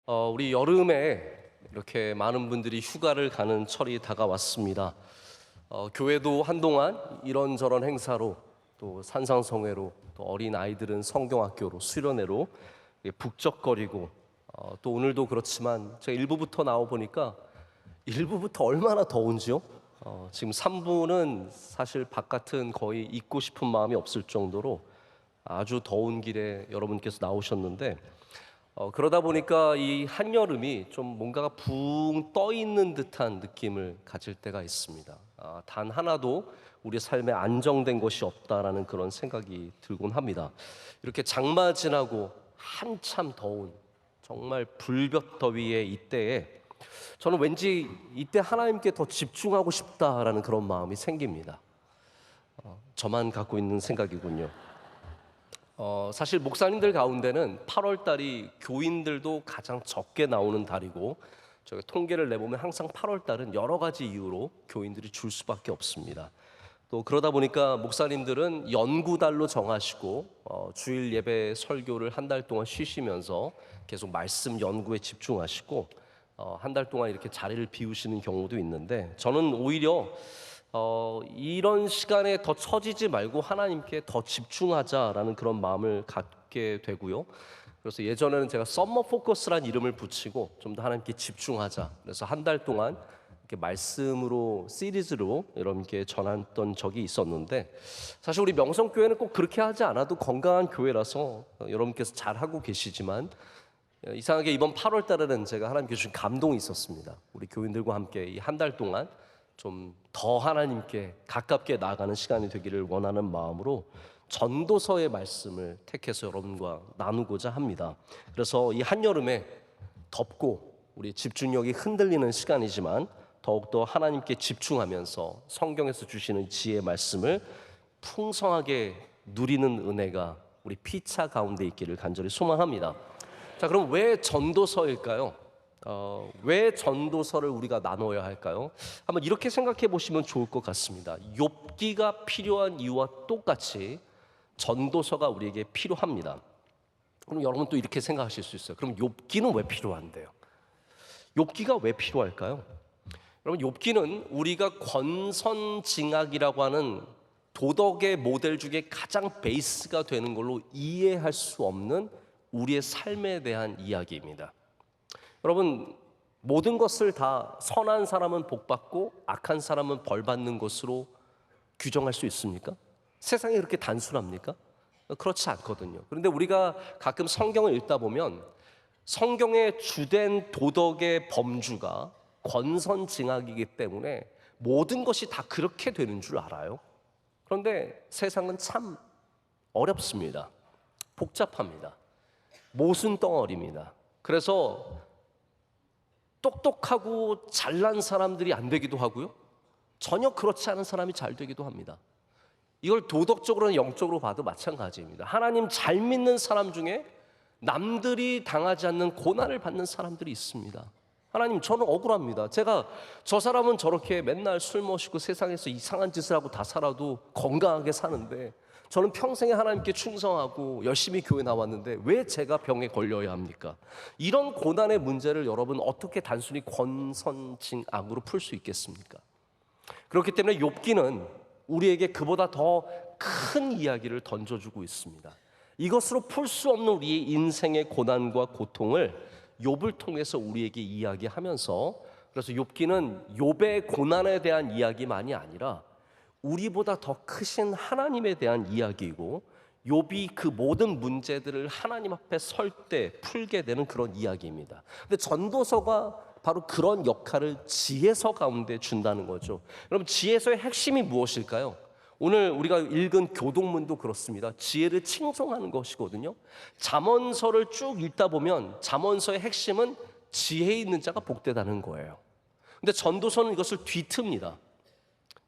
우리 여름에 이렇게 많은 분들이 휴가를 가는 철이 다가왔습니다. 교회도 한동안 이런저런 행사로 또 산상성회로 또 어린 아이들은 성경학교로 수련회로 북적거리고 또 오늘도 그렇지만 제가 일부부터 나와 보니까 일부부터 얼마나 더운지요. 지금 3부는 사실 바깥은 거의 있고 싶은 마음이 없을 정도로 아주 더운 길에 여러분께서 나오셨는데 그러다 보니까 이 한여름이 좀 뭔가가 붕 떠 있는 듯한 느낌을 가질 때가 있습니다. 단 하나도 우리 삶에 안정된 것이 없다라는 그런 생각이 들곤 합니다. 이렇게 장마 지나고 한참 더운 정말 불볕더위의 이때에 저는 왠지 이때 하나님께 더 집중하고 싶다라는 그런 마음이 생깁니다. 저만 갖고 있는 생각이군요. 사실 목사님들 가운데는 8월 달이 교인들도 가장 적게 나오는 달이고 저희 통계를 내보면 항상 8월 달은 여러 가지 이유로 교인들이 줄 수밖에 없습니다. 또 그러다 보니까 목사님들은 연구달로 정하시고 주일 예배 설교를 한 달 동안 쉬시면서 계속 말씀 연구에 집중하시고 한 달 동안 이렇게 자리를 비우시는 경우도 있는데 저는 오히려 이런 시간에 더 처지지 말고 하나님께 더 집중하자라는 그런 마음을 갖게 되고요. 그래서 예전에는 제가 썸머 포커스란 이름을 붙이고 좀 더 하나님께 집중하자. 그래서 한 달 동안 이렇게 말씀으로 시리즈로 여러분께 전했던 적이 있었는데 사실 우리 명성교회는 꼭 그렇게 하지 않아도 건강한 교회라서 여러분께서 잘 하고 계시지만 이상하게 이번 8월 달에는 제가 하나님께 주신 감동이 있었습니다. 우리 교인들과 함께 이 한 달 동안 좀 더 하나님께 가깝게 나아가는 시간이 되기를 원하는 마음으로 전도서의 말씀을 택해서 여러분과 나누고자 합니다. 그래서 이 한여름에 덥고 우리 집중력이 흔들리는 시간이지만 더욱더 하나님께 집중하면서 성경에서 주시는 지혜의 말씀을 풍성하게 누리는 은혜가 우리 피차 가운데 있기를 간절히 소망합니다. 자, 그럼 왜 전도서일까요? 왜 전도서를 우리가 나눠야 할까요? 한번 이렇게 생각해 보시면 좋을 것 같습니다. 욥기가 필요한 이유와 똑같이 전도서가 우리에게 필요합니다. 그럼 여러분 또 이렇게 생각하실 수 있어요. 그럼 욥기는 왜 필요한데요? 욥기가 왜 필요할까요? 여러분 욥기는 우리가 권선징악이라고 하는 도덕의 모델 중에 가장 베이스가 되는 걸로 이해할 수 없는 우리의 삶에 대한 이야기입니다. 여러분 모든 것을 다 선한 사람은 복받고 악한 사람은 벌받는 것으로 규정할 수 있습니까? 세상이 그렇게 단순합니까? 그렇지 않거든요. 그런데 우리가 가끔 성경을 읽다 보면 성경의 주된 도덕의 범주가 권선징악이기 때문에 모든 것이 다 그렇게 되는 줄 알아요. 그런데 세상은 참 어렵습니다. 복잡합니다. 모순 덩어리입니다. 그래서 똑똑하고 잘난 사람들이 안 되기도 하고요. 전혀 그렇지 않은 사람이 잘 되기도 합니다. 이걸 도덕적으로나 영적으로 봐도 마찬가지입니다. 하나님 잘 믿는 사람 중에 남들이 당하지 않는 고난을 받는 사람들이 있습니다. 하나님 저는 억울합니다. 제가 저 사람은 저렇게 맨날 술 마시고 세상에서 이상한 짓을 하고 다 살아도 건강하게 사는데 저는 평생에 하나님께 충성하고 열심히 교회 나왔는데 왜 제가 병에 걸려야 합니까? 이런 고난의 문제를 여러분 어떻게 단순히 권선징악으로 풀 수 있겠습니까? 그렇기 때문에 욥기는 우리에게 그보다 더 큰 이야기를 던져주고 있습니다. 이것으로 풀 수 없는 우리의 인생의 고난과 고통을 욥을 통해서 우리에게 이야기하면서 그래서 욥기는 욥의 고난에 대한 이야기만이 아니라 우리보다 더 크신 하나님에 대한 이야기이고 욥이 그 모든 문제들을 하나님 앞에 설 때 풀게 되는 그런 이야기입니다. 근데 전도서가 바로 그런 역할을 지혜서 가운데 준다는 거죠. 여러분 지혜서의 핵심이 무엇일까요? 오늘 우리가 읽은 교동문도 그렇습니다. 지혜를 칭송하는 것이거든요. 잠언서를 쭉 읽다 보면 잠언서의 핵심은 지혜 있는 자가 복되다는 거예요. 근데 전도서는 이것을 뒤틉니다.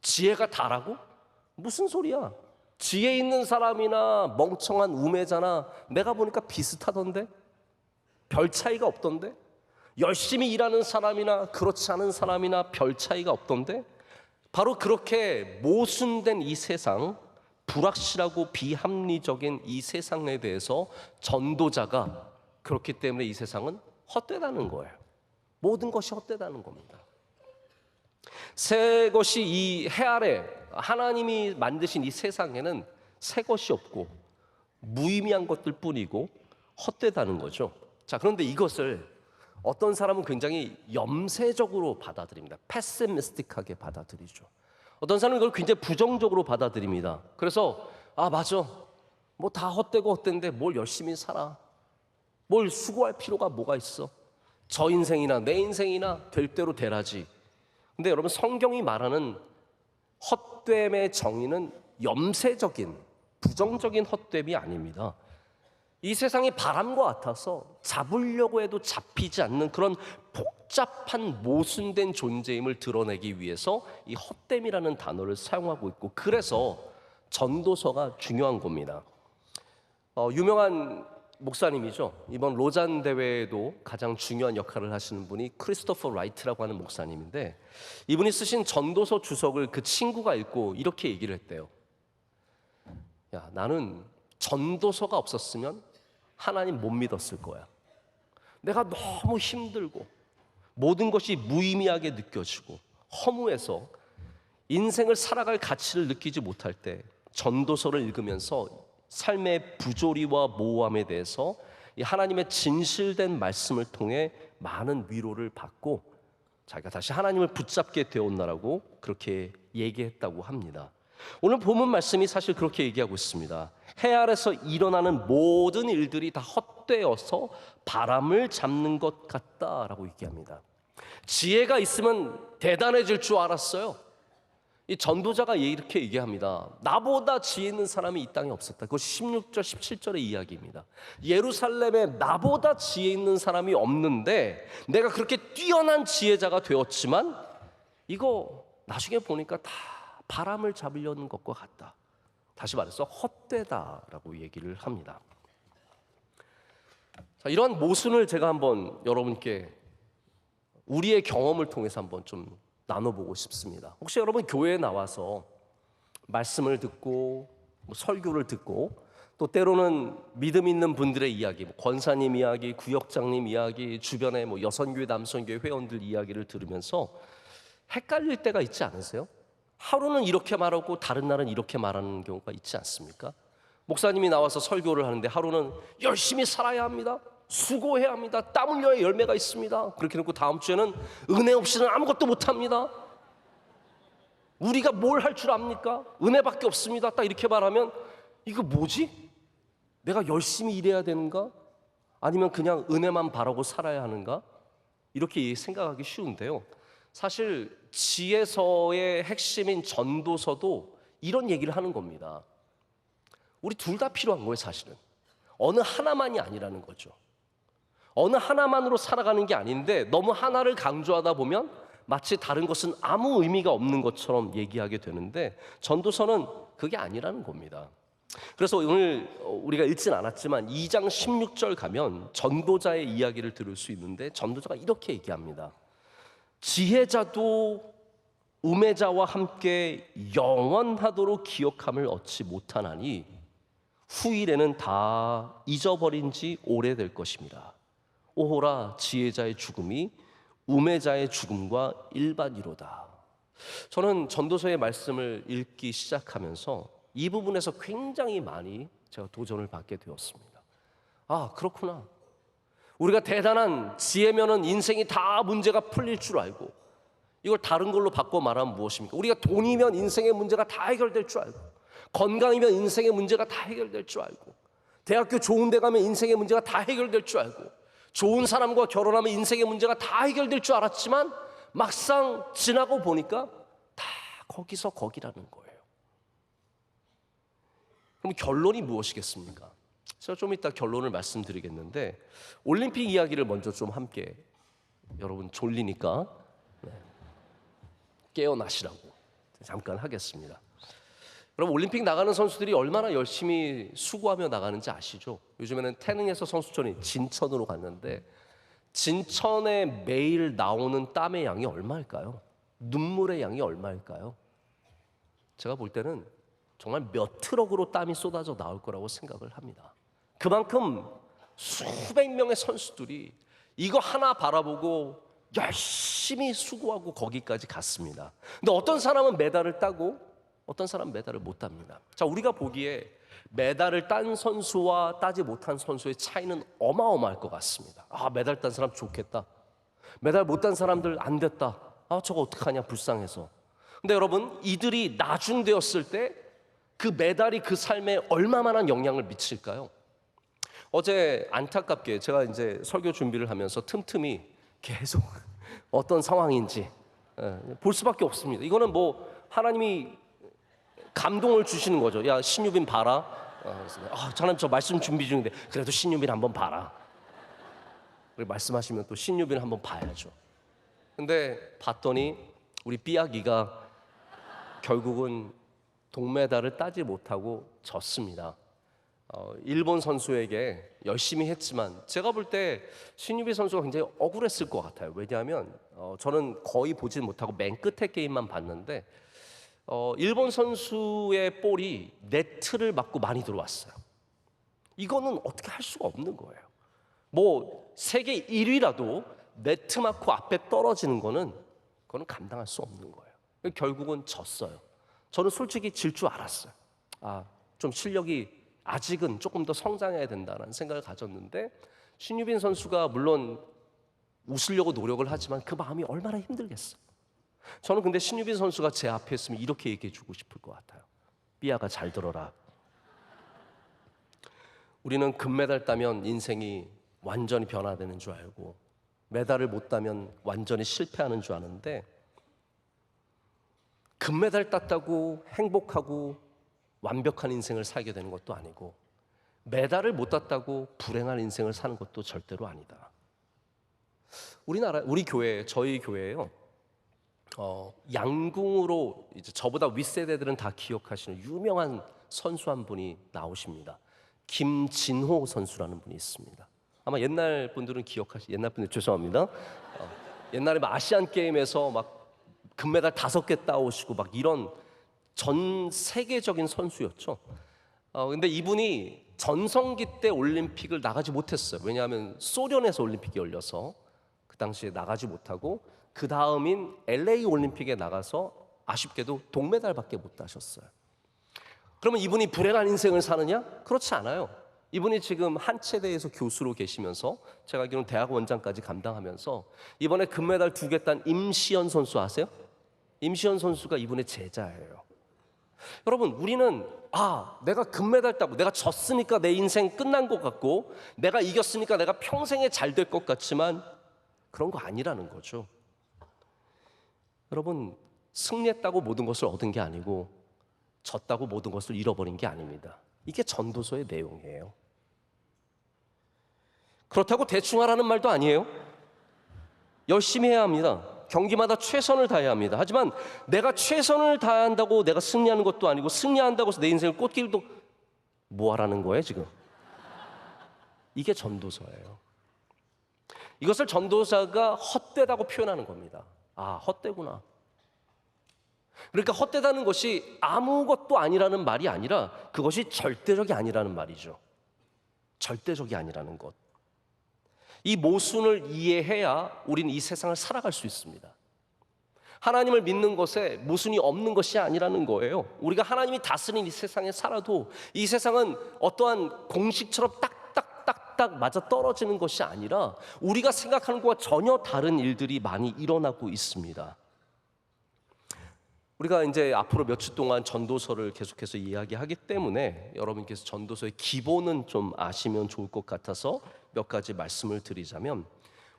지혜가 다라고? 무슨 소리야? 지혜 있는 사람이나 멍청한 우매자나 내가 보니까 비슷하던데? 별 차이가 없던데? 열심히 일하는 사람이나 그렇지 않은 사람이나 별 차이가 없던데? 바로 그렇게 모순된 이 세상, 불확실하고 비합리적인 이 세상에 대해서 전도자가 그렇기 때문에 이 세상은 헛되다는 거예요. 모든 것이 헛되다는 겁니다. 새 것이 이 해 아래 하나님이 만드신 이 세상에는 새 것이 없고 무의미한 것들 뿐이고 헛되다는 거죠. 자, 그런데 이것을 어떤 사람은 굉장히 염세적으로 받아들입니다. 패시미스틱하게 받아들이죠. 어떤 사람은 이걸 굉장히 부정적으로 받아들입니다. 그래서 맞아, 뭐 다 헛되고 헛된데 뭘 열심히 살아, 뭘 수고할 필요가 뭐가 있어, 저 인생이나 내 인생이나 될 대로 되라지. 근데 여러분, 성경이 말하는 헛됨의 정의는 염세적인 부정적인 헛됨이 아닙니다. 이 세상이 바람과 같아서 잡으려고 해도 잡히지 않는 그런 복잡한 모순된 존재임을 드러내기 위해서 이 헛됨이라는 단어를 사용하고 있고, 그래서 전도서가 중요한 겁니다. 유명한 목사님이죠. 이번 로잔 대회에도 가장 중요한 역할을 하시는 분이 크리스토퍼 라이트라고 하는 목사님인데, 이분이 쓰신 전도서 주석을 그 친구가 읽고 이렇게 얘기를 했대요. 야, 나는 전도서가 없었으면 하나님 못 믿었을 거야. 내가 너무 힘들고 모든 것이 무의미하게 느껴지고 허무해서 인생을 살아갈 가치를 느끼지 못할 때 전도서를 읽으면서 삶의 부조리와 모호함에 대해서 이 하나님의 진실된 말씀을 통해 많은 위로를 받고 자기가 다시 하나님을 붙잡게 되었나라고 그렇게 얘기했다고 합니다. 오늘 본문 말씀이 사실 그렇게 얘기하고 있습니다. 해 아래서 일어나는 모든 일들이 다 헛되어서 바람을 잡는 것 같다라고 얘기합니다. 지혜가 있으면 대단해질 줄 알았어요. 이 전도자가 이렇게 얘기합니다. 나보다 지혜 있는 사람이 이 땅에 없었다. 그것이 16절 17절의 이야기입니다. 예루살렘에 나보다 지혜 있는 사람이 없는데 내가 그렇게 뛰어난 지혜자가 되었지만 이거 나중에 보니까 다 바람을 잡으려는 것과 같다. 다시 말해서 헛되다라고 얘기를 합니다. 자, 이러한 모순을 제가 한번 여러분께 우리의 경험을 통해서 한번 좀 나눠보고 싶습니다. 혹시 여러분 교회에 나와서 말씀을 듣고 설교를 듣고 또 때로는 믿음 있는 분들의 이야기, 권사님 이야기, 구역장님 이야기, 주변의 여선교회, 남선교회 회원들 이야기를 들으면서 헷갈릴 때가 있지 않으세요? 하루는 이렇게 말하고 다른 날은 이렇게 말하는 경우가 있지 않습니까? 목사님이 나와서 설교를 하는데 하루는 열심히 살아야 합니다, 수고해야 합니다, 땀 흘려야 열매가 있습니다, 그렇게 놓고 다음 주에는 은혜 없이는 아무것도 못합니다, 우리가 뭘 할 줄 압니까? 은혜밖에 없습니다, 딱 이렇게 말하면 이거 뭐지? 내가 열심히 일해야 되는가? 아니면 그냥 은혜만 바라고 살아야 하는가? 이렇게 생각하기 쉬운데요, 사실 지혜서의 핵심인 전도서도 이런 얘기를 하는 겁니다. 우리 둘 다 필요한 거예요. 사실은 어느 하나만이 아니라는 거죠. 어느 하나만으로 살아가는 게 아닌데 너무 하나를 강조하다 보면 마치 다른 것은 아무 의미가 없는 것처럼 얘기하게 되는데 전도서는 그게 아니라는 겁니다. 그래서 오늘 우리가 읽진 않았지만 2장 16절 가면 전도자의 이야기를 들을 수 있는데 전도자가 이렇게 얘기합니다. 지혜자도 우매자와 함께 영원하도록 기억함을 얻지 못하나니 후일에는 다 잊어버린 지 오래될 것입니다. 오호라, 지혜자의 죽음이 우매자의 죽음과 일반이로다. 저는 전도서의 말씀을 읽기 시작하면서 이 부분에서 굉장히 많이 제가 도전을 받게 되었습니다. 그렇구나. 우리가 대단한 지혜면은 인생이 다 문제가 풀릴 줄 알고 이걸 다른 걸로 바꿔 말하면 무엇입니까? 우리가 돈이면 인생의 문제가 다 해결될 줄 알고 건강이면 인생의 문제가 다 해결될 줄 알고 대학교 좋은 데 가면 인생의 문제가 다 해결될 줄 알고 좋은 사람과 결혼하면 인생의 문제가 다 해결될 줄 알았지만 막상 지나고 보니까 다 거기서 거기라는 거예요. 그럼 결론이 무엇이겠습니까? 제가 좀 이따 결론을 말씀드리겠는데 올림픽 이야기를 먼저 좀 함께, 여러분 졸리니까 깨어나시라고 잠깐 하겠습니다. 여러분 올림픽 나가는 선수들이 얼마나 열심히 수고하며 나가는지 아시죠? 요즘에는 태능에서 선수촌이 진천으로 갔는데 진천에 매일 나오는 땀의 양이 얼마일까요? 눈물의 양이 얼마일까요? 제가 볼 때는 정말 몇 트럭으로 땀이 쏟아져 나올 거라고 생각을 합니다. 그만큼 수백 명의 선수들이 이거 하나 바라보고 열심히 수고하고 거기까지 갔습니다. 근데 어떤 사람은 메달을 따고 어떤 사람은 메달을 못 땁니다. 자, 우리가 보기에 메달을 딴 선수와 따지 못한 선수의 차이는 어마어마할 것 같습니다. 아, 메달 딴 사람 좋겠다. 메달 못 딴 사람들 안 됐다. 아, 저거 어떡하냐, 불쌍해서. 근데 여러분, 이들이 나중되었을 때 그 메달이 그 삶에 얼마만한 영향을 미칠까요? 어제 안타깝게 제가 이제 설교 준비를 하면서 틈틈이 계속 어떤 상황인지 볼 수밖에 없습니다. 이거는 뭐 하나님이 감동을 주시는 거죠. 야, 신유빈 봐라. 하나님 저 말씀 준비 중인데 그래도 신유빈 한번 봐라. 그리고 말씀하시면 또 신유빈 한번 봐야죠. 근데 봤더니 우리 삐약이가 결국은 동메달을 따지 못하고 졌습니다. 일본 선수에게 열심히 했지만 제가 볼 때 신유빈 선수가 굉장히 억울했을 것 같아요. 왜냐하면 저는 거의 보지 못하고 맨 끝에 게임만 봤는데 일본 선수의 볼이 네트를 맞고 많이 들어왔어요. 이거는 어떻게 할 수가 없는 거예요. 뭐 세계 1위라도 네트 맞고 앞에 떨어지는 거는 그거는 감당할 수 없는 거예요. 결국은 졌어요. 저는 솔직히 질 줄 알았어요. 좀 실력이 아직은 조금 더 성장해야 된다는 생각을 가졌는데 신유빈 선수가 물론 웃으려고 노력을 하지만 그 마음이 얼마나 힘들겠어요. 저는 근데 신유빈 선수가 제 앞에 있으면 이렇게 얘기해 주고 싶을 것 같아요. 삐아가 잘 들어라. 우리는 금메달 따면 인생이 완전히 변화되는 줄 알고 메달을 못 따면 완전히 실패하는 줄 아는데 금메달 땄다고 행복하고 완벽한 인생을 살게 되는 것도 아니고 메달을 못 땄다고 불행한 인생을 사는 것도 절대로 아니다. 우리 교회, 저희 교회예요. 양궁으로 이제 저보다 윗세대들은 다 기억하시는 유명한 선수 한 분이 나오십니다. 김진호 선수라는 분이 있습니다. 아마 옛날 분들은 옛날 분들 죄송합니다. 옛날에 아시안 게임에서 막 금메달 5개 따오시고 막 이런 전 세계적인 선수였죠. 근데 이분이 전성기 때 올림픽을 나가지 못했어요. 왜냐하면 소련에서 올림픽이 열려서 그 당시에 나가지 못하고 그 다음인 LA 올림픽에 나가서 아쉽게도 동메달밖에 못 따셨어요. 그러면 이분이 불행한 인생을 사느냐? 그렇지 않아요. 이분이 지금 한체대에서 교수로 계시면서 제가 알기로는 대학 원장까지 감당하면서 이번에 금메달 2개 딴 임시연 선수 아세요? 임시연 선수가 이분의 제자예요. 여러분, 우리는 내가 금메달 따고 내가 졌으니까 내 인생 끝난 것 같고 내가 이겼으니까 내가 평생에 잘 될 것 같지만 그런 거 아니라는 거죠. 여러분, 승리했다고 모든 것을 얻은 게 아니고 졌다고 모든 것을 잃어버린 게 아닙니다. 이게 전도서의 내용이에요. 그렇다고 대충 하라는 말도 아니에요. 열심히 해야 합니다. 경기마다 최선을 다해야 합니다. 하지만 내가 최선을 다한다고 내가 승리하는 것도 아니고 승리한다고 해서 내 인생을 꽃길도 뭐 하라는 거예요 지금? 이게 전도서예요. 이것을 전도사가 헛되다고 표현하는 겁니다. 헛되구나. 그러니까 헛되다는 것이 아무것도 아니라는 말이 아니라 그것이 절대적이 아니라는 말이죠. 절대적이 아니라는 것. 이 모순을 이해해야 우리는 이 세상을 살아갈 수 있습니다. 하나님을 믿는 것에 모순이 없는 것이 아니라는 거예요. 우리가 하나님이 다스린 이 세상에 살아도 이 세상은 어떠한 공식처럼 딱딱딱딱 맞아 떨어지는 것이 아니라 우리가 생각하는 것과 전혀 다른 일들이 많이 일어나고 있습니다. 우리가 이제 앞으로 몇 주 동안 전도서를 계속해서 이야기하기 때문에 여러분께서 전도서의 기본은 좀 아시면 좋을 것 같아서 몇 가지 말씀을 드리자면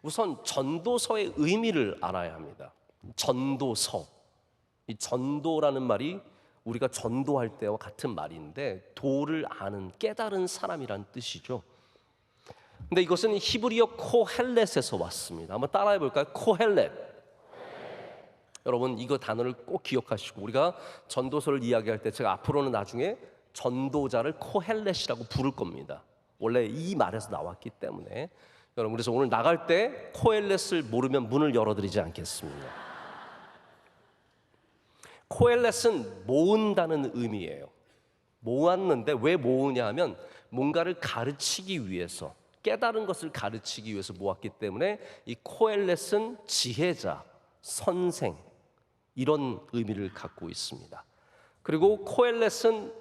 우선 전도서의 의미를 알아야 합니다. 전도서. 이 전도라는 말이 우리가 전도할 때와 같은 말인데 도를 아는 깨달은 사람이란 뜻이죠. 근데 이것은 히브리어 코헬렛에서 왔습니다. 한번 따라해 볼까요? 코헬렛. 여러분 이거 단어를 꼭 기억하시고 우리가 전도서를 이야기할 때 제가 앞으로는 나중에 전도자를 코헬렛이라고 부를 겁니다. 원래 이 말에서 나왔기 때문에 여러분 그래서 오늘 나갈 때 코헬렛을 모르면 문을 열어드리지 않겠습니다. 코헬렛은 모은다는 의미예요. 모았는데 왜 모으냐 하면 뭔가를 가르치기 위해서 깨달은 것을 가르치기 위해서 모았기 때문에 이 코엘렛은 지혜자, 선생 이런 의미를 갖고 있습니다. 그리고 코엘렛은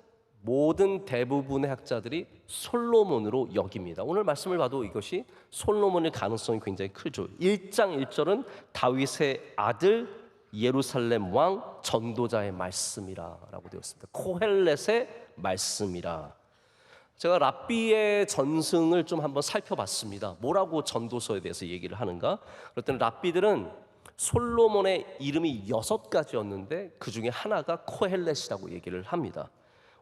모든 대부분의 학자들이 솔로몬으로 여깁니다. 오늘 말씀을 봐도 이것이 솔로몬의 가능성이 굉장히 크죠. 1장 1절은 다윗의 아들 예루살렘 왕 전도자의 말씀이라고 되어 있습니다. 코헬렛의 말씀이라. 제가 랍비의 전승을 좀 한번 살펴봤습니다. 뭐라고 전도서에 대해서 얘기를 하는가? 그랬더니 랍비들은 솔로몬의 이름이 6가지였는데 그 중에 하나가 코헬렛이라고 얘기를 합니다.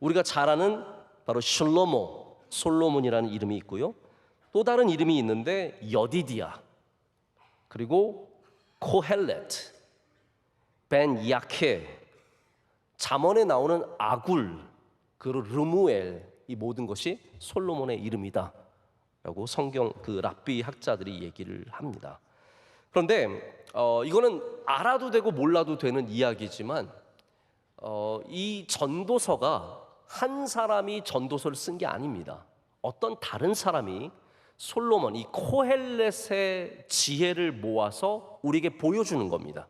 우리가 잘 아는 바로 실로모, 솔로몬이라는 이름이 있고요. 또 다른 이름이 있는데 여디디아, 그리고 코헬렛, 벤 야케, 잠언에 나오는 아굴, 그리고 르무엘, 이 모든 것이 솔로몬의 이름이다 라고 성경 그 랍비 학자들이 얘기를 합니다. 그런데 이거는 알아도 되고 몰라도 되는 이야기지만 이 전도서가 한 사람이 전도서를 쓴 게 아닙니다. 어떤 다른 사람이 솔로몬, 이 코헬렛의 지혜를 모아서 우리에게 보여주는 겁니다.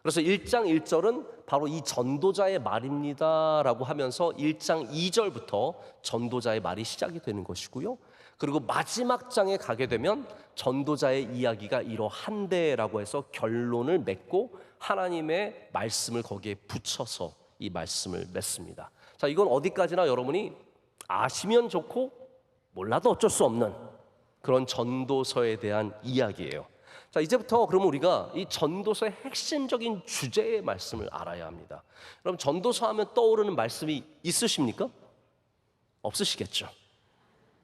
그래서 1장 1절은 바로 이 전도자의 말입니다 라고 하면서 1장 2절부터 전도자의 말이 시작이 되는 것이고요. 그리고 마지막 장에 가게 되면 전도자의 이야기가 이러한데라고 해서 결론을 맺고 하나님의 말씀을 거기에 붙여서 이 말씀을 맺습니다. 자, 이건 어디까지나 여러분이 아시면 좋고 몰라도 어쩔 수 없는 그런 전도서에 대한 이야기예요. 자, 이제부터 그러면 우리가 이 전도서의 핵심적인 주제의 말씀을 알아야 합니다. 그럼 전도서 하면 떠오르는 말씀이 있으십니까? 없으시겠죠.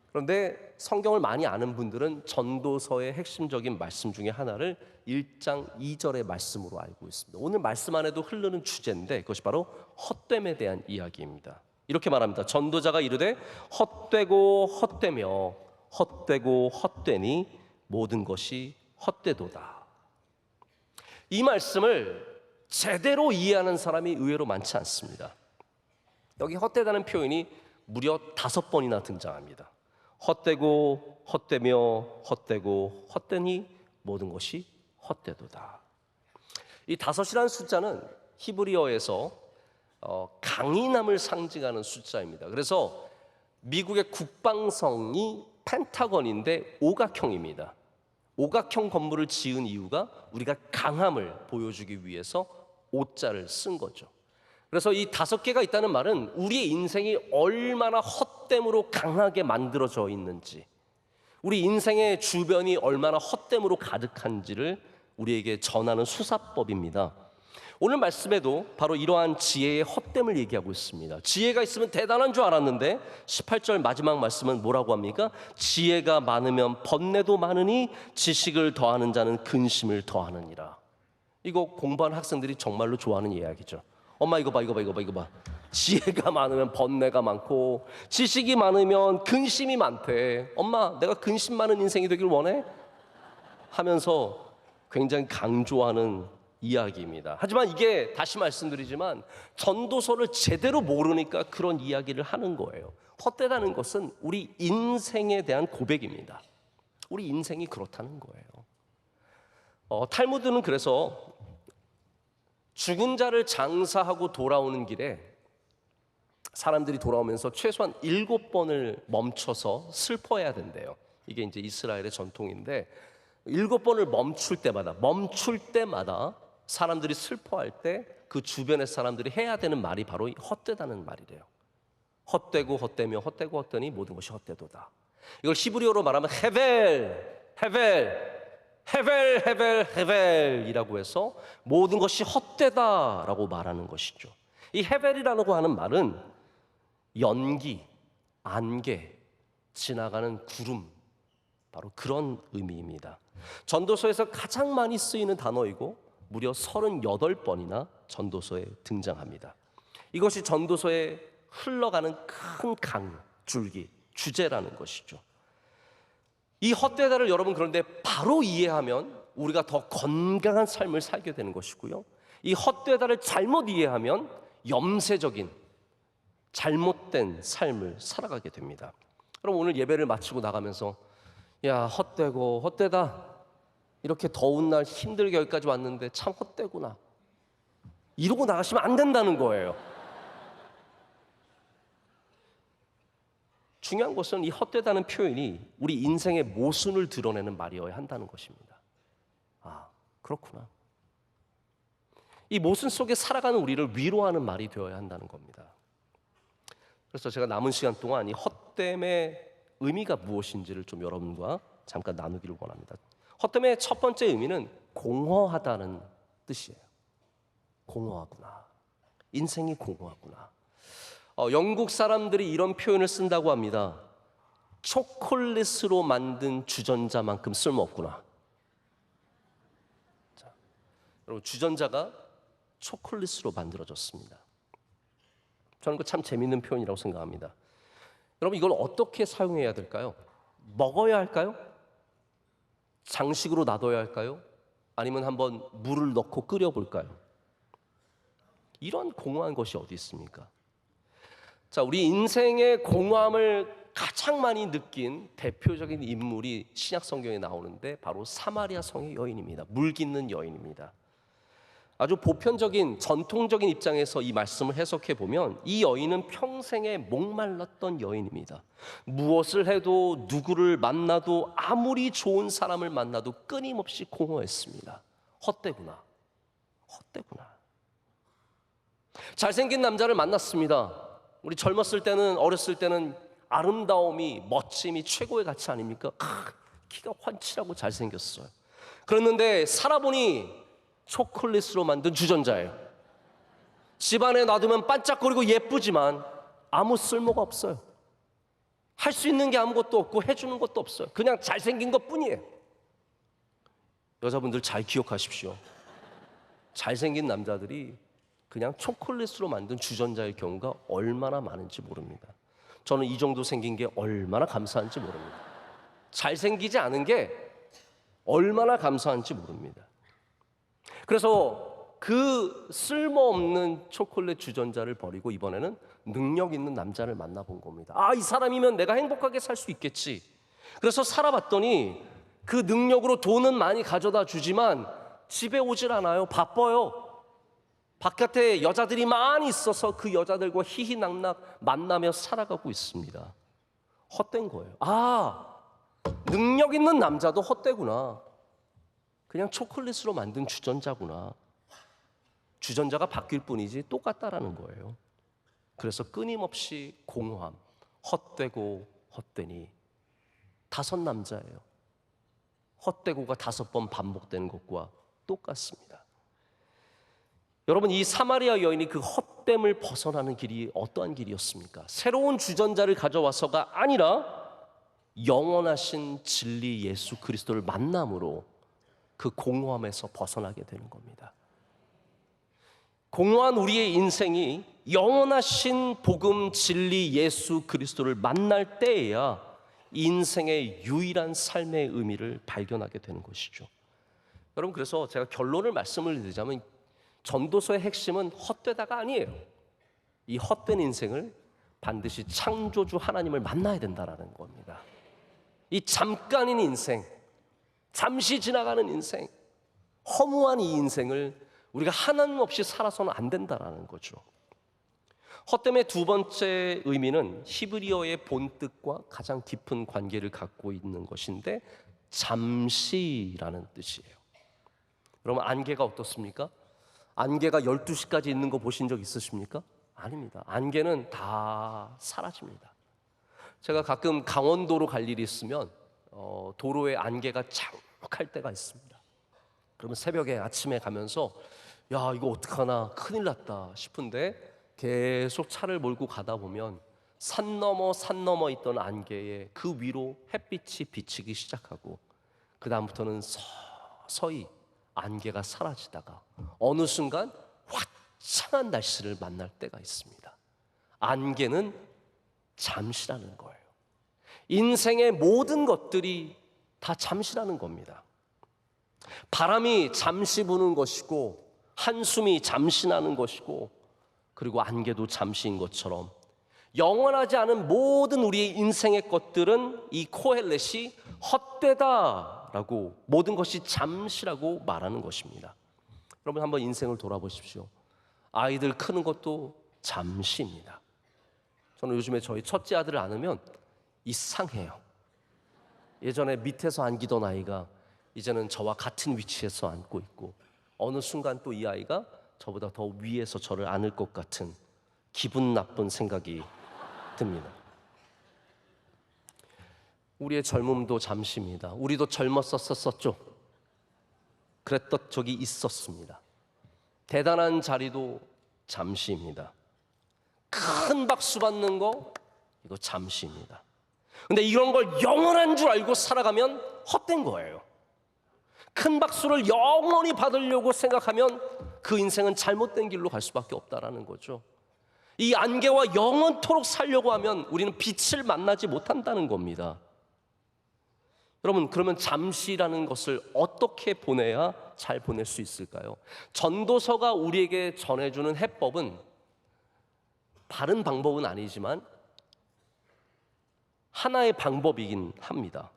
그런데 성경을 많이 아는 분들은 전도서의 핵심적인 말씀 중에 하나를 1장 2절의 말씀으로 알고 있습니다. 오늘 말씀 안에도 흐르는 주제인데 그것이 바로 헛됨에 대한 이야기입니다. 이렇게 말합니다. 전도자가 이르되 헛되고 헛되며 헛되고 헛되니 모든 것이 헛되도다. 이 말씀을 제대로 이해하는 사람이 의외로 많지 않습니다. 여기 헛되다는 표현이 무려 5번이나 등장합니다. 헛되고 헛되며 헛되고 헛되니 모든 것이 헛되도다. 이 5이라는 숫자는 히브리어에서 강인함을 상징하는 숫자입니다. 그래서 미국의 국방성이 펜타곤인데 오각형입니다. 오각형 건물을 지은 이유가 우리가 강함을 보여주기 위해서 오자를 쓴 거죠. 그래서 이 5개가 있다는 말은 우리의 인생이 얼마나 헛됨으로 강하게 만들어져 있는지, 우리 인생의 주변이 얼마나 헛됨으로 가득한지를 우리에게 전하는 수사법입니다. 오늘 말씀에도 바로 이러한 지혜의 헛됨을 얘기하고 있습니다. 지혜가 있으면 대단한 줄 알았는데 18절 마지막 말씀은 뭐라고 합니까? 지혜가 많으면 번뇌도 많으니 지식을 더하는 자는 근심을 더하느니라. 이거 공부하는 학생들이 정말로 좋아하는 이야기죠. 엄마 이거 봐. 지혜가 많으면 번뇌가 많고 지식이 많으면 근심이 많대. 엄마 내가 근심 많은 인생이 되길 원해? 하면서 굉장히 강조하는 이야기입니다. 하지만 이게 다시 말씀드리지만 전도서를 제대로 모르니까 그런 이야기를 하는 거예요. 헛되다는 것은 우리 인생에 대한 고백입니다. 우리 인생이 그렇다는 거예요. 탈무드는 그래서 죽은 자를 장사하고 돌아오는 길에 사람들이 돌아오면서 최소한 7번을 멈춰서 슬퍼해야 된대요. 이게 이제 이스라엘의 전통인데 7번을 멈출 때마다 사람들이 슬퍼할 때 그 주변의 사람들이 해야 되는 말이 바로 헛되다는 말이래요. 헛되고 헛되며 헛되고 헛되니 모든 것이 헛되도다. 이걸 히브리어로 말하면 헤벨이라고 해서 모든 것이 헛되다라고 말하는 것이죠. 이 헤벨이라고 하는 말은 연기, 안개, 지나가는 구름, 바로 그런 의미입니다. 전도서에서 가장 많이 쓰이는 단어이고 무려 38번이나 전도서에 등장합니다. 이것이 전도서에 흘러가는 큰 줄기, 주제라는 것이죠. 이 헛되다를 여러분 그런데 바로 이해하면 우리가 더 건강한 삶을 살게 되는 것이고요. 이 헛되다를 잘못 이해하면 염세적인 잘못된 삶을 살아가게 됩니다. 그럼 오늘 예배를 마치고 나가면서 야, 헛되고 헛되다. 이렇게 더운 날 힘들게 여기까지 왔는데 참 헛되구나. 이러고 나가시면 안 된다는 거예요. 중요한 것은 이 헛되다는 표현이 우리 인생의 모순을 드러내는 말이어야 한다는 것입니다. 아, 그렇구나. 이 모순 속에 살아가는 우리를 위로하는 말이 되어야 한다는 겁니다. 그래서 제가 남은 시간 동안 이 헛됨의 의미가 무엇인지를 좀 여러분과 잠깐 나누기를 원합니다. 헛됨의 첫 번째 의미는 공허하다는 뜻이에요. 공허하구나. 인생이 공허하구나. 영국 사람들이 이런 표현을 쓴다고 합니다. 초콜릿으로 만든 주전자만큼 쓸모없구나. 자, 여러분, 주전자가 초콜릿으로 만들어졌습니다. 저는 그 참 재밌는 표현이라고 생각합니다. 여러분, 이걸 어떻게 사용해야 될까요? 먹어야 할까요? 장식으로 놔둬야 할까요? 아니면 한번 물을 넣고 끓여볼까요? 이런 공허한 것이 어디 있습니까? 자, 우리 인생의 공허함을 가장 많이 느낀 대표적인 인물이 신약 성경에 나오는데 바로 사마리아 성의 여인입니다. 물 깃는 여인입니다. 아주 보편적인 전통적인 입장에서 이 말씀을 해석해 보면 이 여인은 평생에 목말랐던 여인입니다. 무엇을 해도 누구를 만나도 아무리 좋은 사람을 만나도 끊임없이 공허했습니다. 헛되구나. 헛되구나. 잘생긴 남자를 만났습니다. 우리 젊었을 때는, 어렸을 때는 아름다움이, 멋짐이 최고의 가치 아닙니까? 키가 환칠하고 잘생겼어요. 그랬는데 살아보니 초콜릿으로 만든 주전자예요. 집안에 놔두면 반짝거리고 예쁘지만 아무 쓸모가 없어요. 할 수 있는 게 아무것도 없고 해주는 것도 없어요. 그냥 잘생긴 것 뿐이에요. 여자분들 잘 기억하십시오. 잘생긴 남자들이 그냥 초콜릿으로 만든 주전자의 경우가 얼마나 많은지 모릅니다. 저는 이 정도 생긴 게 얼마나 감사한지 모릅니다. 잘생기지 않은 게 얼마나 감사한지 모릅니다. 그래서 그 쓸모없는 초콜릿 주전자를 버리고 이번에는 능력 있는 남자를 만나본 겁니다. 아, 이 사람이면 내가 행복하게 살 수 있겠지. 그래서 살아봤더니 그 능력으로 돈은 많이 가져다 주지만 집에 오질 않아요. 바빠요. 바깥에 여자들이 많이 있어서 그 여자들과 희희낙낙 만나며 살아가고 있습니다. 헛된 거예요. 아, 능력 있는 남자도 헛되구나. 그냥 초콜릿으로 만든 주전자구나. 주전자가 바뀔 뿐이지 똑같다라는 거예요. 그래서 끊임없이 공허함, 헛되고 헛되니 5 남자예요. 헛되고가 5번 반복되는 것과 똑같습니다. 여러분, 이 사마리아 여인이 그 헛됨을 벗어나는 길이 어떠한 길이었습니까? 새로운 주전자를 가져와서가 아니라 영원하신 진리 예수 그리스도를 만남으로 그 공허함에서 벗어나게 되는 겁니다. 공허한 우리의 인생이 영원하신 복음 진리 예수 그리스도를 만날 때에야 인생의 유일한 삶의 의미를 발견하게 되는 것이죠. 여러분, 그래서 제가 결론을 말씀을 드리자면 전도서의 핵심은 헛되다가 아니에요. 이 헛된 인생을 반드시 창조주 하나님을 만나야 된다는 겁니다. 이 잠깐인 인생, 잠시 지나가는 인생, 허무한 이 인생을 우리가 하나님 없이 살아서는 안 된다는 거죠. 헛됨의 두 번째 의미는 히브리어의 본뜻과 가장 깊은 관계를 갖고 있는 것인데 잠시라는 뜻이에요. 여러분, 안개가 어떻습니까? 안개가 12시까지 있는 거 보신 적 있으십니까? 아닙니다. 안개는 다 사라집니다. 제가 가끔 강원도로 갈 일이 있으면 도로에 안개가 자욱할 때가 있습니다. 그러면 새벽에 아침에 가면서 야, 이거 어떡하나, 큰일 났다 싶은데 계속 차를 몰고 가다 보면 산 넘어 있던 안개에 그 위로 햇빛이 비치기 시작하고 그 다음부터는 서서히 안개가 사라지다가 어느 순간 화창한 날씨를 만날 때가 있습니다. 안개는 잠시라는 거예요. 인생의 모든 것들이 다 잠시라는 겁니다. 바람이 잠시 부는 것이고 한숨이 잠시 나는 것이고 그리고 안개도 잠시인 것처럼 영원하지 않은 모든 우리의 인생의 것들은 이 코헬렛이 헛되다라고, 모든 것이 잠시라고 말하는 것입니다. 여러분 한번 인생을 돌아보십시오. 아이들 크는 것도 잠시입니다. 저는 요즘에 저희 첫째 아들을 안으면 이상해요. 예전에 밑에서 안기던 아이가 이제는 저와 같은 위치에서 안고 있고, 어느 순간 또 이 아이가 저보다 더 위에서 저를 안을 것 같은 기분 나쁜 생각이 듭니다. 우리의 젊음도 잠시입니다. 우리도 젊었었었죠. 그랬던 적이 있었습니다. 대단한 자리도 잠시입니다. 큰 박수 받는 거, 이거 잠시입니다. 근데 이런 걸 영원한 줄 알고 살아가면 헛된 거예요. 큰 박수를 영원히 받으려고 생각하면 그 인생은 잘못된 길로 갈 수밖에 없다라는 거죠. 이 안개와 영원토록 살려고 하면 우리는 빛을 만나지 못한다는 겁니다. 여러분, 그러면 잠시라는 것을 어떻게 보내야 잘 보낼 수 있을까요? 전도서가 우리에게 전해주는 해법은 바른 방법은 아니지만 하나의 방법이긴 합니다.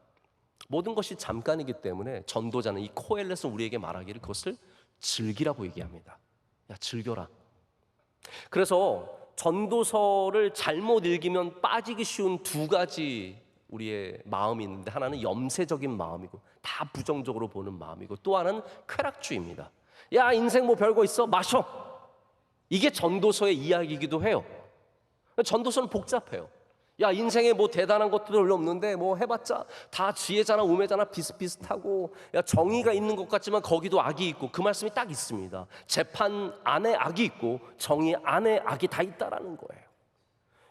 모든 것이 잠깐이기 때문에 전도자는, 이 코엘렛은 우리에게 말하기를 그것을 즐기라고 얘기합니다. 야, 즐겨라. 그래서 전도서를 잘못 읽으면 빠지기 쉬운 두 가지 우리의 마음이 있는데, 하나는 염세적인 마음이고 다 부정적으로 보는 마음이고, 또 하나는 쾌락주의입니다. 야, 인생 뭐 별거 있어? 마셔. 이게 전도서의 이야기이기도 해요. 전도서는 복잡해요. 야, 인생에 뭐 대단한 것도 별로 없는데 뭐 해봤자 다 지혜자나 우매자나 비슷비슷하고, 야, 정의가 있는 것 같지만 거기도 악이 있고, 그 말씀이 딱 있습니다. 재판 안에 악이 있고 정의 안에 악이 다 있다라는 거예요.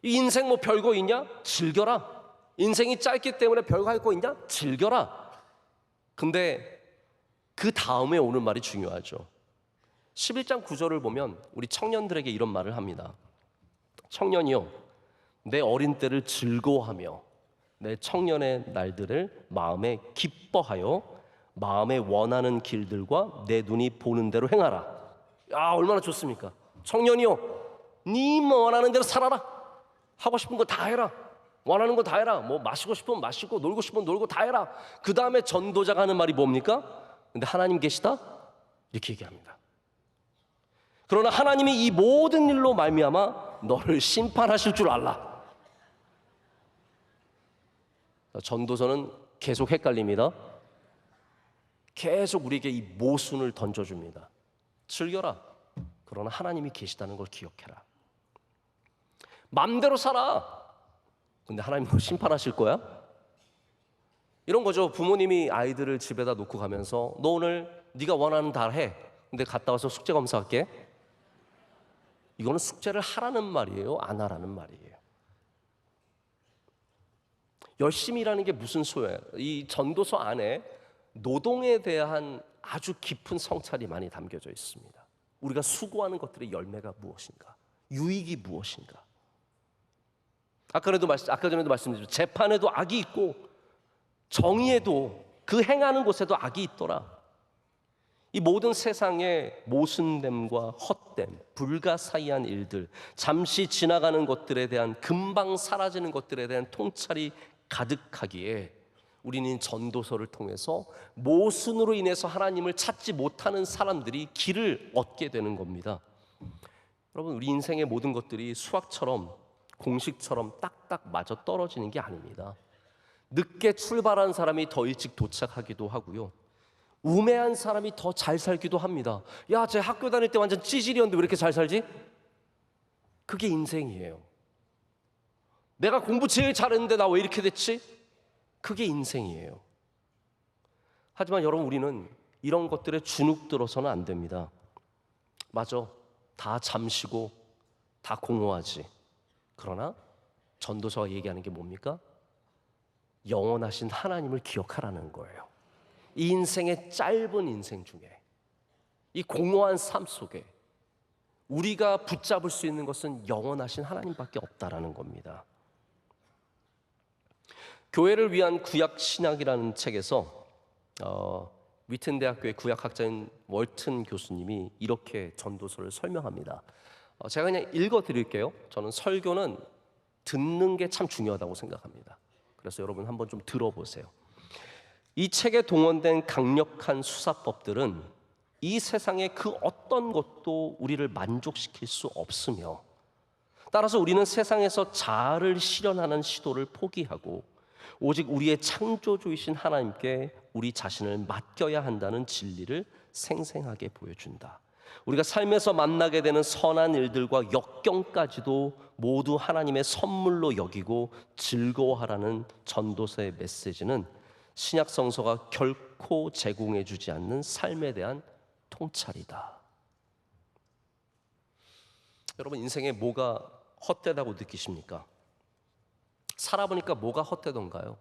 이 인생 뭐 별거 있냐? 즐겨라. 인생이 짧기 때문에 별거 할 거 있냐? 즐겨라. 근데 그 다음에 오는 말이 중요하죠. 11장 9절을 보면 우리 청년들에게 이런 말을 합니다. 청년이요, 내 어린 때를 즐거워하며 내 청년의 날들을 마음에 기뻐하여 마음에 원하는 길들과 내 눈이 보는 대로 행하라. 야, 얼마나 좋습니까? 청년이요, 네 원하는 대로 살아라. 하고 싶은 거 다 해라. 원하는 거 다 해라. 뭐 마시고 싶으면 마시고 놀고 싶으면 놀고 다 해라. 그 다음에 전도자가 하는 말이 뭡니까? 근데 하나님 계시다? 이렇게 얘기합니다. 그러나 하나님이 이 모든 일로 말미암아 너를 심판하실 줄 알라. 전도서는 계속 헷갈립니다. 계속 우리에게 이 모순을 던져줍니다. 즐겨라. 그러나 하나님이 계시다는 걸 기억해라. 맘대로 살아. 근데 하나님 너 심판하실 거야? 이런 거죠. 부모님이 아이들을 집에다 놓고 가면서 너 오늘 네가 원하는 다 해. 근데 갔다 와서 숙제 검사할게. 이거는 숙제를 하라는 말이에요? 안 하라는 말이에요? 열심히 일하는 게 무슨 소용이에요? 이 전도서 안에 노동에 대한 아주 깊은 성찰이 많이 담겨져 있습니다. 우리가 수고하는 것들의 열매가 무엇인가? 유익이 무엇인가? 아까 전에도 말씀드렸죠. 재판에도 악이 있고 정의에도, 그 행하는 곳에도 악이 있더라. 이 모든 세상의 모순됨과 헛됨, 불가사의한 일들, 잠시 지나가는 것들에 대한, 금방 사라지는 것들에 대한 통찰이 가득하기에 우리는 전도서를 통해서 모순으로 인해서 하나님을 찾지 못하는 사람들이 길을 얻게 되는 겁니다. 여러분, 우리 인생의 모든 것들이 수학처럼, 공식처럼 딱딱 맞아 떨어지는 게 아닙니다. 늦게 출발한 사람이 더 일찍 도착하기도 하고요, 우매한 사람이 더 잘 살기도 합니다. 야, 쟤 학교 다닐 때 완전 찌질이었는데 왜 이렇게 잘 살지? 그게 인생이에요. 내가 공부 제일 잘했는데 나 왜 이렇게 됐지? 그게 인생이에요. 하지만 여러분, 우리는 이런 것들에 주눅 들어서는 안 됩니다. 맞아, 다 잠시고 다 공허하지. 그러나 전도서가 얘기하는 게 뭡니까? 영원하신 하나님을 기억하라는 거예요. 이 인생의 짧은 인생 중에, 이 공허한 삶 속에 우리가 붙잡을 수 있는 것은 영원하신 하나님밖에 없다라는 겁니다. 교회를 위한 구약 신학이라는 책에서 위튼 대학교의 구약학자인 월튼 교수님이 이렇게 전도서를 설명합니다. 제가 그냥 읽어드릴게요. 저는 설교는 듣는 게 참 중요하다고 생각합니다. 그래서 여러분 한번 좀 들어보세요. 이 책에 동원된 강력한 수사법들은 이 세상의 그 어떤 것도 우리를 만족시킬 수 없으며, 따라서 우리는 세상에서 자아를 실현하는 시도를 포기하고 오직 우리의 창조주이신 하나님께 우리 자신을 맡겨야 한다는 진리를 생생하게 보여준다. 우리가 삶에서 만나게 되는 선한 일들과 역경까지도 모두 하나님의 선물로 여기고 즐거워하라는 전도서의 메시지는 신약 성서가 결코 제공해 주지 않는 삶에 대한 통찰이다. 여러분, 인생에 뭐가 헛되다고 느끼십니까? 살아보니까 뭐가 헛되던가요?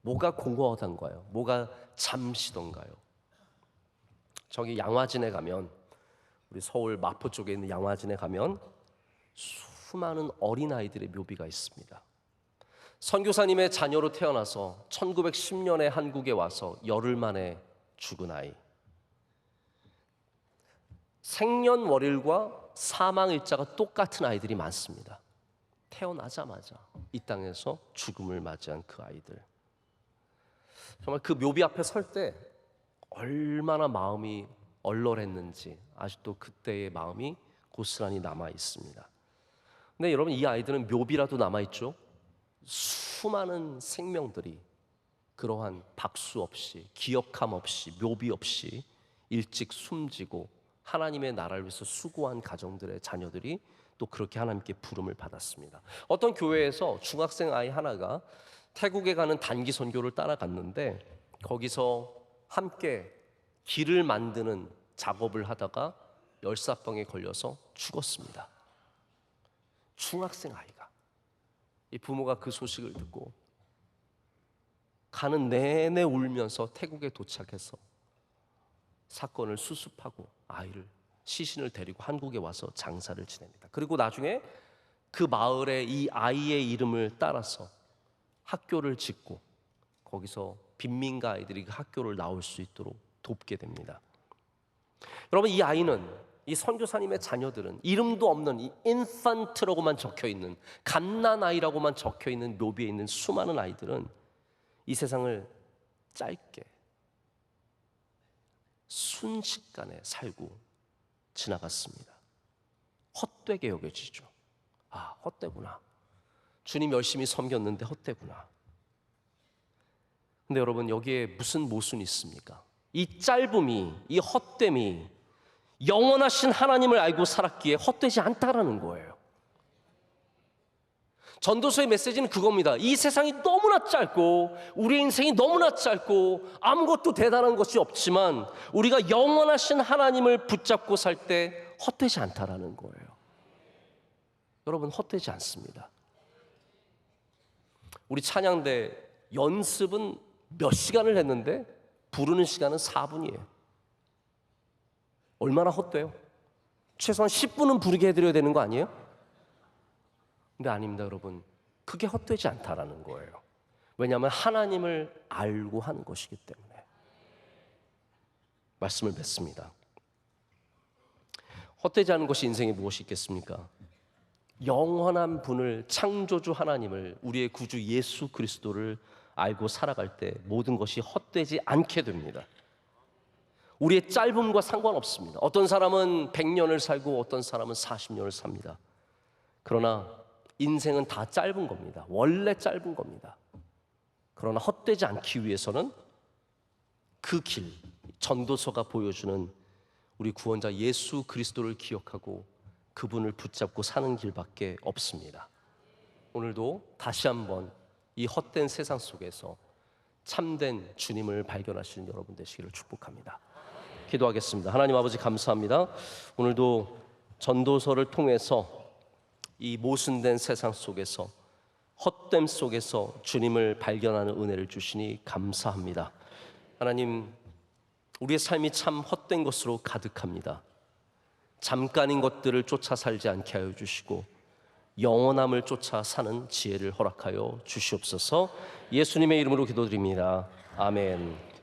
뭐가 공허하던가요? 뭐가 잠시던가요? 저기 양화진에 가면, 우리 서울 마포 쪽에 있는 양화진에 가면 수많은 어린아이들의 묘비가 있습니다. 선교사님의 자녀로 태어나서 1910년에 한국에 와서 열흘 만에 죽은 아이, 생년월일과 사망일자가 똑같은 아이들이 많습니다. 태어나자마자 이 땅에서 죽음을 맞이한 그 아이들, 정말 그 묘비 앞에 설 때 얼마나 마음이 얼얼했는지 아직도 그때의 마음이 고스란히 남아 있습니다. 근데 여러분, 이 아이들은 묘비라도 남아 있죠. 수많은 생명들이 그러한 박수 없이, 기억함 없이, 묘비 없이 일찍 숨지고 하나님의 나라를 위해서 수고한 가정들의 자녀들이 또 그렇게 하나님께 부름을 받았습니다. 어떤 교회에서 중학생 아이 하나가 태국에 가는 단기 선교를 따라갔는데, 거기서 함께 길을 만드는 작업을 하다가 열사병에 걸려서 죽었습니다. 중학생 아이가. 이 부모가 그 소식을 듣고 가는 내내 울면서 태국에 도착해서 사건을 수습하고 아이를, 시신을 데리고 한국에 와서 장사를 지냅니다. 그리고 나중에 그 마을에 이 아이의 이름을 따라서 학교를 짓고 거기서 빈민가 아이들이 그 학교를 나올 수 있도록 돕게 됩니다. 여러분, 이 아이는, 이 선교사님의 자녀들은 이름도 없는 이 인펀트라고만 적혀있는, 갓난아이라고만 적혀있는 묘비에 있는 수많은 아이들은 이 세상을 짧게 순식간에 살고 지나갔습니다. 헛되게 여겨지죠. 아, 헛되구나. 주님 열심히 섬겼는데 헛되구나. 근데 여러분, 여기에 무슨 모순이 있습니까? 이 짧음이, 이 헛됨이 영원하신 하나님을 알고 살았기에 헛되지 않다라는 거예요. 전도서의 메시지는 그겁니다. 이 세상이 너무나 짧고 우리의 인생이 너무나 짧고 아무것도 대단한 것이 없지만 우리가 영원하신 하나님을 붙잡고 살 때 헛되지 않다라는 거예요. 여러분, 헛되지 않습니다. 우리 찬양대 연습은 몇 시간을 했는데 부르는 시간은 4분이에요. 얼마나 헛돼요? 최소한 10분은 부르게 해드려야 되는 거 아니에요? 근데 아닙니다, 여러분. 그게 헛되지 않다라는 거예요. 왜냐하면 하나님을 알고 하는 것이기 때문에. 말씀을 맺습니다. 헛되지 않은 것이 인생에 무엇이 있겠습니까? 영원한 분을, 창조주 하나님을, 우리의 구주 예수 그리스도를 알고 살아갈 때 모든 것이 헛되지 않게 됩니다. 우리의 짧음과 상관없습니다. 어떤 사람은 100년을 살고 어떤 사람은 40년을 삽니다. 그러나 인생은 다 짧은 겁니다. 원래 짧은 겁니다. 그러나 헛되지 않기 위해서는 그 길, 전도서가 보여주는 우리 구원자 예수 그리스도를 기억하고 그분을 붙잡고 사는 길밖에 없습니다. 오늘도 다시 한번 이 헛된 세상 속에서 참된 주님을 발견하시는 여러분 되시기를 축복합니다. 기도하겠습니다. 하나님 아버지, 감사합니다. 오늘도 전도서를 통해서 이 모순된 세상 속에서, 헛됨 속에서 주님을 발견하는 은혜를 주시니 감사합니다. 하나님, 우리의 삶이 참 헛된 것으로 가득합니다. 잠깐인 것들을 쫓아 살지 않게 하여 주시고 영원함을 쫓아 사는 지혜를 허락하여 주시옵소서. 예수님의 이름으로 기도드립니다. 아멘.